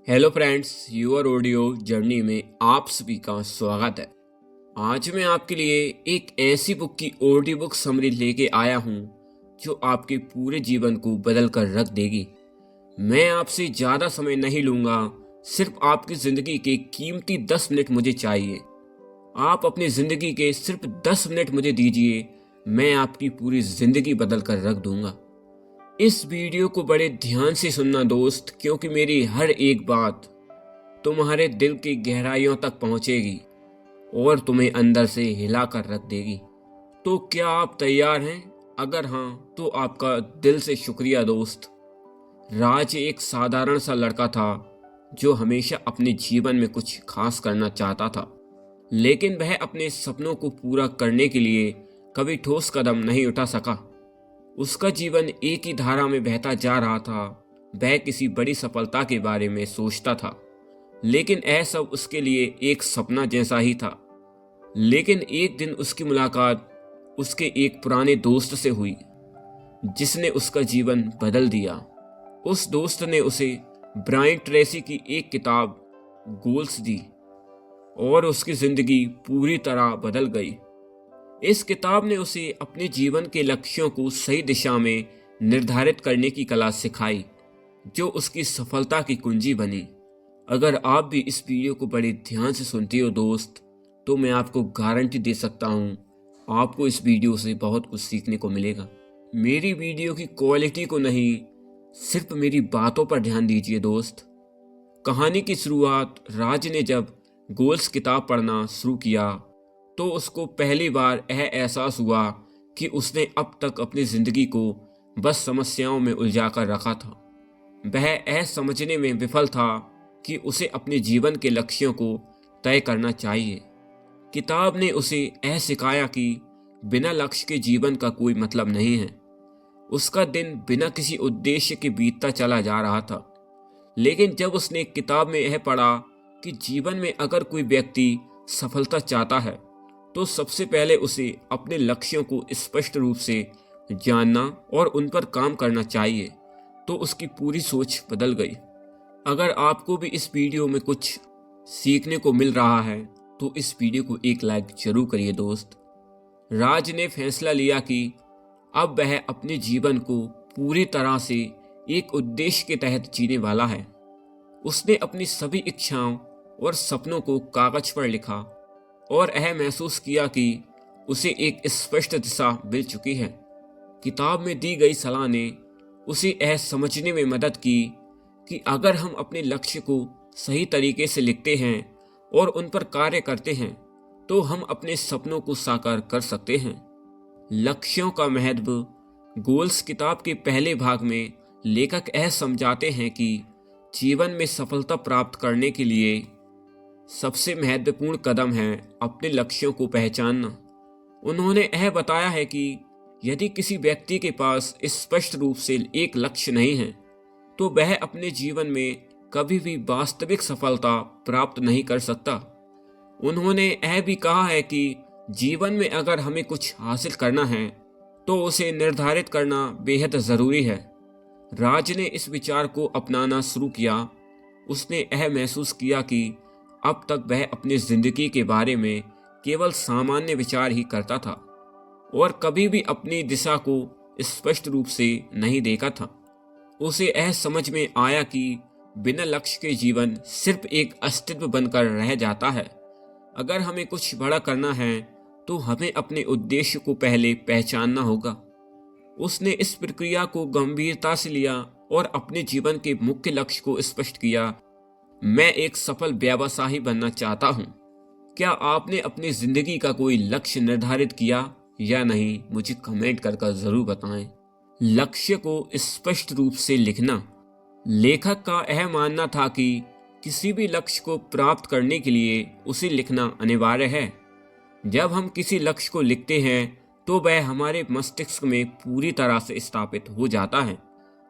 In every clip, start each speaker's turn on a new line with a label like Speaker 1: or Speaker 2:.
Speaker 1: Hello friends, your audio journey में आप सभी का स्वागत है। आज मैं आपके लिए एक ऐसी बुक की ऑडियो बुक समरी लेके आया हूँ जो आपके पूरे जीवन को बदल कर रख देगी। मैं आपसे ज़्यादा समय नहीं लूँगा, सिर्फ आपकी ज़िंदगी के कीमती 10 मिनट मुझे चाहिए। आप अपनी ज़िंदगी के सिर्फ 10 मिनट मुझे दीजिए, मैं आपकी पूरी ज़िंदगी बदल कर रख दूँगा। इस वीडियो को बड़े ध्यान से सुनना दोस्त, क्योंकि मेरी हर एक बात तुम्हारे दिल की गहराइयों तक पहुंचेगी और तुम्हें अंदर से हिला कर रख देगी। तो क्या आप तैयार हैं? अगर हाँ, तो आपका दिल से शुक्रिया दोस्त। राज एक साधारण सा लड़का था जो हमेशा अपने जीवन में कुछ खास करना चाहता था, लेकिन वह अपने सपनों को पूरा करने के लिए कभी ठोस कदम नहीं उठा सका। उसका जीवन एक ही धारा में बहता जा रहा था। वह किसी बड़ी सफलता के बारे में सोचता था, लेकिन यह सब उसके लिए एक सपना जैसा ही था। लेकिन एक दिन उसकी मुलाकात उसके एक पुराने दोस्त से हुई जिसने उसका जीवन बदल दिया। उस दोस्त ने उसे ब्रायन ट्रेसी की एक किताब गोल्स दी और उसकी जिंदगी पूरी तरह बदल गई। इस किताब ने उसे अपने जीवन के लक्ष्यों को सही दिशा में निर्धारित करने की कला सिखाई, जो उसकी सफलता की कुंजी बनी। अगर आप भी इस वीडियो को बड़े ध्यान से सुनते हो दोस्त, तो मैं आपको गारंटी दे सकता हूँ आपको इस वीडियो से बहुत कुछ सीखने को मिलेगा। मेरी वीडियो की क्वालिटी को नहीं, सिर्फ मेरी बातों पर ध्यान दीजिए दोस्त। कहानी की शुरुआत राज ने जब गोल्स किताब पढ़ना शुरू किया तो उसको पहली बार यह एहसास हुआ कि उसने अब तक अपनी जिंदगी को बस समस्याओं में उलझा कर रखा था। वह यह समझने में विफल था कि उसे अपने जीवन के लक्ष्यों को तय करना चाहिए। किताब ने उसे यह सिखाया कि बिना लक्ष्य के जीवन का कोई मतलब नहीं है। उसका दिन बिना किसी उद्देश्य के बीतता चला जा रहा था, लेकिन जब उसने किताब में यह पढ़ा कि जीवन में अगर कोई व्यक्ति सफलता चाहता है तो सबसे पहले उसे अपने लक्ष्यों को स्पष्ट रूप से जानना और उन पर काम करना चाहिए, तो उसकी पूरी सोच बदल गई। अगर आपको भी इस वीडियो में कुछ सीखने को मिल रहा है तो इस वीडियो को एक लाइक जरूर करिए दोस्त। राज ने फैसला लिया कि अब वह अपने जीवन को पूरी तरह से एक उद्देश्य के तहत जीने वाला है। उसने अपनी सभी इच्छाओं और सपनों को कागज पर लिखा और यह महसूस किया कि उसे एक स्पष्ट दिशा मिल चुकी है। किताब में दी गई सलाह ने उसे यह समझने में मदद की कि अगर हम अपने लक्ष्य को सही तरीके से लिखते हैं और उन पर कार्य करते हैं तो हम अपने सपनों को साकार कर सकते हैं। लक्ष्यों का महत्व। गोल्स किताब के पहले भाग में लेखक यह समझाते हैं कि जीवन में सफलता प्राप्त करने के लिए सबसे महत्वपूर्ण कदम है अपने लक्ष्यों को पहचानना। उन्होंने यह बताया है कि यदि किसी व्यक्ति के पास स्पष्ट रूप से एक लक्ष्य नहीं है तो वह अपने जीवन में कभी भी वास्तविक सफलता प्राप्त नहीं कर सकता। उन्होंने यह भी कहा है कि जीवन में अगर हमें कुछ हासिल करना है तो उसे निर्धारित करना बेहद ज़रूरी है। राज ने इस विचार को अपनाना शुरू किया। उसने यह महसूस किया कि अब तक वह अपनी जिंदगी के बारे में केवल सामान्य विचार ही करता था और कभी भी अपनी दिशा को स्पष्ट रूप से नहीं देखा था। उसे यह समझ में आया कि बिना लक्ष्य के जीवन सिर्फ एक अस्तित्व बनकर रह जाता है। अगर हमें कुछ बड़ा करना है तो हमें अपने उद्देश्य को पहले पहचानना होगा। उसने इस प्रक्रिया को गंभीरता से लिया और अपने जीवन के मुख्य लक्ष्य को स्पष्ट किया। मैं एक सफल व्यवसायी बनना चाहता हूँ। क्या आपने अपनी जिंदगी का कोई लक्ष्य निर्धारित किया या नहीं? मुझे कमेंट कर जरूर बताएं। लक्ष्य को स्पष्ट रूप से लिखना। लेखक का यह मानना था कि किसी भी लक्ष्य को प्राप्त करने के लिए उसे लिखना अनिवार्य है। जब हम किसी लक्ष्य को लिखते हैं तो वह हमारे मस्तिष्क में पूरी तरह से स्थापित हो जाता है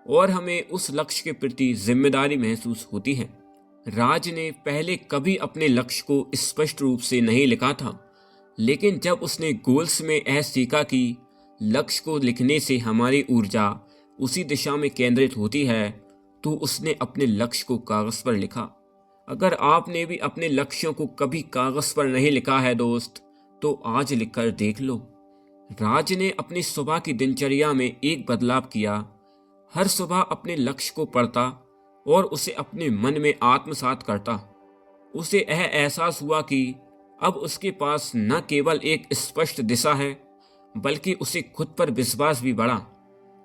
Speaker 1: और हमें उस लक्ष्य के प्रति जिम्मेदारी महसूस होती है। राज ने पहले कभी अपने लक्ष्य को स्पष्ट रूप से नहीं लिखा था, लेकिन जब उसने गोल्स में यह सीखा कि लक्ष्य को लिखने से हमारी ऊर्जा उसी दिशा में केंद्रित होती है, तो उसने अपने लक्ष्य को कागज पर लिखा। अगर आपने भी अपने लक्ष्यों को कभी कागज पर नहीं लिखा है दोस्त, तो आज लिखकर देख लो। राज ने अपनी सुबह की दिनचर्या में एक बदलाव किया। हर सुबह अपने लक्ष्य को पढ़ता और उसे अपने मन में आत्मसात करता। उसे यह एहसास हुआ कि अब उसके पास न केवल एक स्पष्ट दिशा है, बल्कि उसे खुद पर विश्वास भी बढ़ा।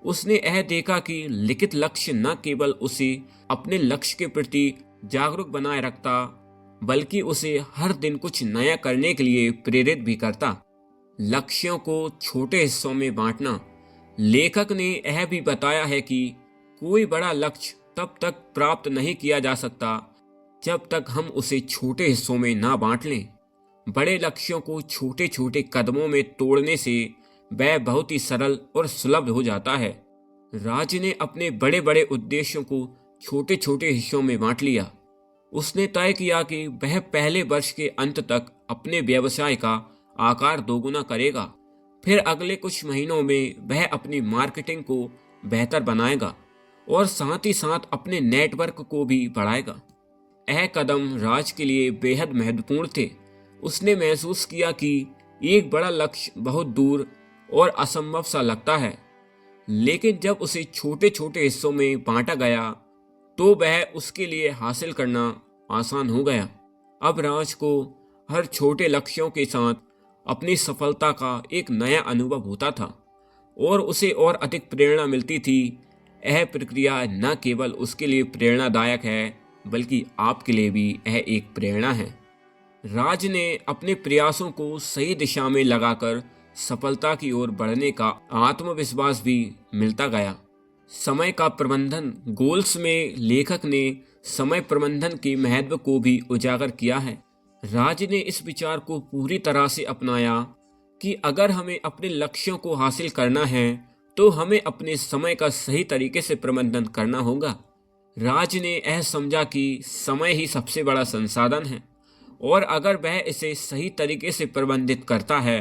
Speaker 1: उसने यह देखा कि लिखित लक्ष्य न केवल उसे अपने लक्ष्य के प्रति जागरूक बनाए रखता, बल्कि उसे हर दिन कुछ नया करने के लिए प्रेरित भी करता। लक्ष्यों को छोटे हिस्सों में बांटना। लेखक ने यह भी बताया है कि कोई बड़ा लक्ष्य तब तक प्राप्त नहीं किया जा सकता जब तक हम उसे छोटे हिस्सों में ना बांट लें। बड़े लक्ष्यों को छोटे छोटे कदमों में तोड़ने से वह बहुत ही सरल और सुलभ हो जाता है। राज ने अपने बड़े बड़े उद्देश्यों को छोटे छोटे हिस्सों में बांट लिया। उसने तय किया कि वह पहले वर्ष के अंत तक अपने व्यवसाय का आकार दोगुना करेगा। फिर अगले कुछ महीनों में वह अपनी मार्केटिंग को बेहतर बनाएगा और साथ ही साथ अपने नेटवर्क को भी बढ़ाएगा। यह कदम राज के लिए बेहद महत्वपूर्ण थे। उसने महसूस किया कि एक बड़ा लक्ष्य बहुत दूर और असंभव सा लगता है, लेकिन जब उसे छोटे छोटे हिस्सों में बांटा गया तो वह उसके लिए हासिल करना आसान हो गया। अब राज को हर छोटे लक्ष्यों के साथ अपनी सफलता का एक नया अनुभव होता था और उसे और अधिक प्रेरणा मिलती थी। यह प्रक्रिया न केवल उसके लिए प्रेरणादायक है, बल्कि आपके लिए भी यह एक प्रेरणा है। राज ने अपने प्रयासों को सही दिशा में लगाकर सफलता की ओर बढ़ने का आत्मविश्वास भी मिलता गया। समय का प्रबंधन। गोल्स में लेखक ने समय प्रबंधन के महत्व को भी उजागर किया है। राज ने इस विचार को पूरी तरह से अपनाया कि अगर हमें अपने लक्ष्यों को हासिल करना है तो हमें अपने समय का सही तरीके से प्रबंधन करना होगा। राज ने यह समझा कि समय ही सबसे बड़ा संसाधन है और अगर वह इसे सही तरीके से प्रबंधित करता है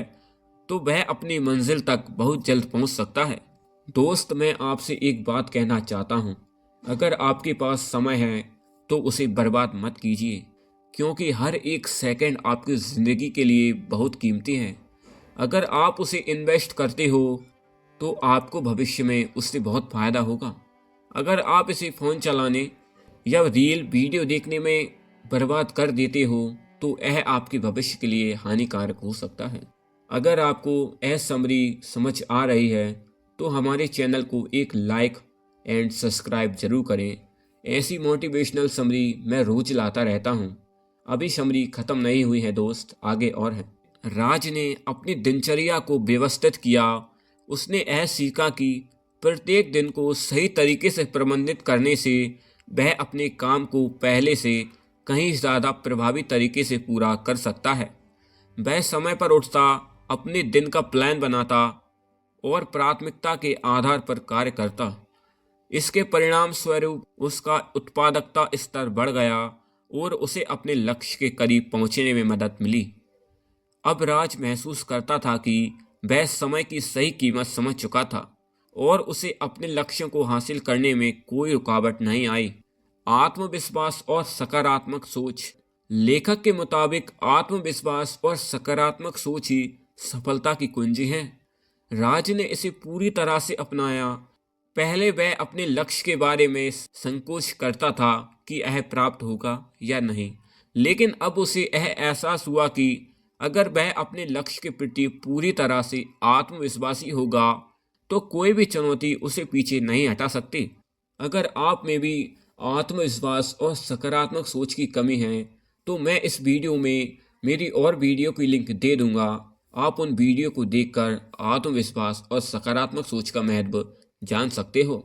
Speaker 1: तो वह अपनी मंजिल तक बहुत जल्द पहुंच सकता है। दोस्त, मैं आपसे एक बात कहना चाहता हूं, अगर आपके पास समय है तो उसे बर्बाद मत कीजिए, क्योंकि हर एक सेकंड आपकी ज़िंदगी के लिए बहुत कीमती है। अगर आप उसे इन्वेस्ट करते हो तो आपको भविष्य में उससे बहुत फ़ायदा होगा। अगर आप इसे फ़ोन चलाने या रील वीडियो देखने में बर्बाद कर देते हो तो यह आपके भविष्य के लिए हानिकारक हो सकता है। अगर आपको यह समरी समझ आ रही है तो हमारे चैनल को एक लाइक एंड सब्सक्राइब जरूर करें। ऐसी मोटिवेशनल समरी मैं रोज लाता रहता हूँ। अभी समरी ख़त्म नहीं हुई है दोस्त, आगे और है। राज ने अपनी दिनचर्या को व्यवस्थित किया। उसने यह सीखा कि प्रत्येक दिन को सही तरीके से प्रबंधित करने से वह अपने काम को पहले से कहीं ज़्यादा प्रभावी तरीके से पूरा कर सकता है। वह समय पर उठता, अपने दिन का प्लान बनाता और प्राथमिकता के आधार पर कार्य करता। इसके परिणाम स्वरूप उसका उत्पादकता स्तर बढ़ गया और उसे अपने लक्ष्य के करीब पहुंचने में मदद मिली। अब राज महसूस करता था कि वह समय की सही कीमत समझ चुका था और उसे अपने लक्ष्यों को हासिल करने में कोई रुकावट नहीं आई। आत्मविश्वास और सकारात्मक सोच। लेखक के मुताबिक आत्मविश्वास और सकारात्मक सोच ही सफलता की कुंजी है। राज ने इसे पूरी तरह से अपनाया। पहले वह अपने लक्ष्य के बारे में संकोच करता था कि यह प्राप्त होगा या नहीं, लेकिन अब उसे यह एहसास हुआ कि अगर वह अपने लक्ष्य के प्रति पूरी तरह से आत्मविश्वासी होगा तो कोई भी चुनौती उसे पीछे नहीं हटा सकती। अगर आप में भी आत्मविश्वास और सकारात्मक सोच की कमी है तो मैं इस वीडियो में मेरी और वीडियो की लिंक दे दूंगा। आप उन वीडियो को देखकर आत्मविश्वास और सकारात्मक सोच का महत्व जान सकते हो।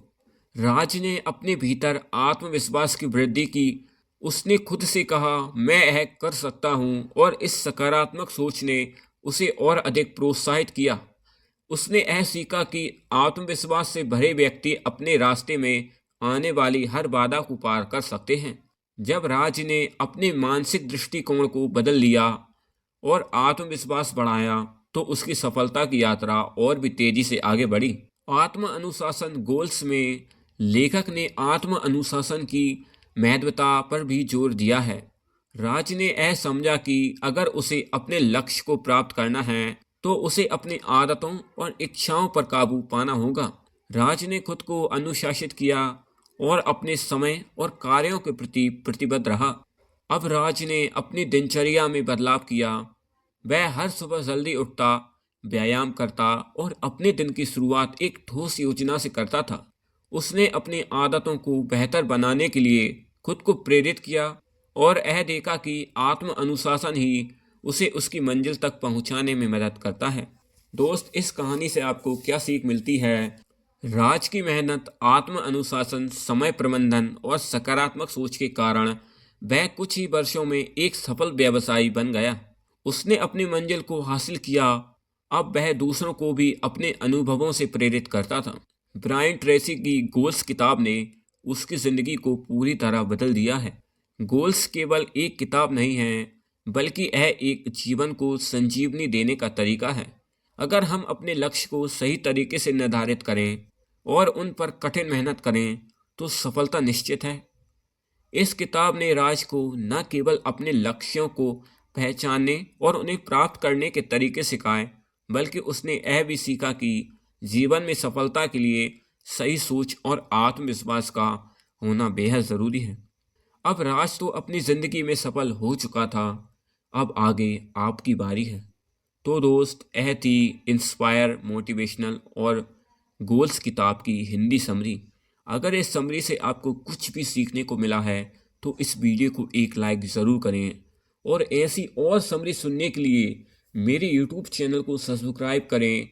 Speaker 1: राज ने अपने भीतर आत्मविश्वास की वृद्धि की। उसने खुद से कहा, मैं यह कर सकता हूँ, और इस सकारात्मक सोच ने उसे और अधिक प्रोत्साहित किया। उसने यह सीखा कि आत्मविश्वास से भरे व्यक्ति अपने रास्ते में आने वाली हर बाधा को पार कर सकते हैं। जब राज ने अपने मानसिक दृष्टिकोण को बदल लिया और आत्मविश्वास बढ़ाया तो उसकी सफलता की यात्रा और भी तेजी से आगे बढ़ी। आत्म अनुशासन। गोल्स में लेखक ने आत्म अनुशासन की महत्वता पर भी जोर दिया है। राज ने यह समझा कि अगर उसे अपने लक्ष्य को प्राप्त करना है तो उसे अपनी आदतों और इच्छाओं पर काबू पाना होगा। राज ने खुद को अनुशासित किया और अपने समय और कार्यों के प्रति प्रतिबद्ध रहा। अब राज ने अपनी दिनचर्या में बदलाव किया। वह हर सुबह जल्दी उठता, व्यायाम करता और अपने दिन की शुरुआत एक ठोस योजना से करता था। उसने अपनी आदतों को बेहतर बनाने के लिए खुद को प्रेरित किया और यह देखा कि आत्म अनुशासन ही उसे उसकी मंजिल तक पहुंचाने में मदद करता है। दोस्त, इस कहानी से आपको क्या सीख मिलती है? राज की मेहनत, आत्म अनुशासन, समय प्रबंधन और सकारात्मक सोच के कारण वह कुछ ही वर्षों में एक सफल व्यवसायी बन गया। उसने अपनी मंजिल को हासिल किया। अब वह दूसरों को भी अपने अनुभवों से प्रेरित करता था। ब्रायन ट्रेसी की गोल्स किताब ने उसकी जिंदगी को पूरी तरह बदल दिया है। गोल्स केवल एक किताब नहीं है, बल्कि यह एक जीवन को संजीवनी देने का तरीका है। अगर हम अपने लक्ष्य को सही तरीके से निर्धारित करें और उन पर कठिन मेहनत करें तो सफलता निश्चित है। इस किताब ने राज को न केवल अपने लक्ष्यों को पहचानने और उन्हें प्राप्त करने के तरीके सिखाए, बल्कि उसने यह भी सीखा कि जीवन में सफलता के लिए सही सोच और आत्मविश्वास का होना बेहद ज़रूरी है। अब राज तो अपनी ज़िंदगी में सफल हो चुका था। अब आगे आपकी बारी है। तो दोस्त, यह थी इंस्पायर, मोटिवेशनल और गोल्स किताब की हिंदी समरी। अगर इस समरी से आपको कुछ भी सीखने को मिला है तो इस वीडियो को एक लाइक ज़रूर करें और ऐसी और समरी सुनने के लिए मेरे यूट्यूब चैनल को सब्सक्राइब करें।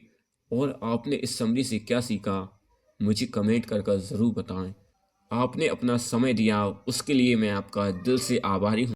Speaker 1: और आपने इस समरी से क्या सीखा मुझे कमेंट कर ज़रूर बताएं। आपने अपना समय दिया, उसके लिए मैं आपका दिल से आभारी हूँ।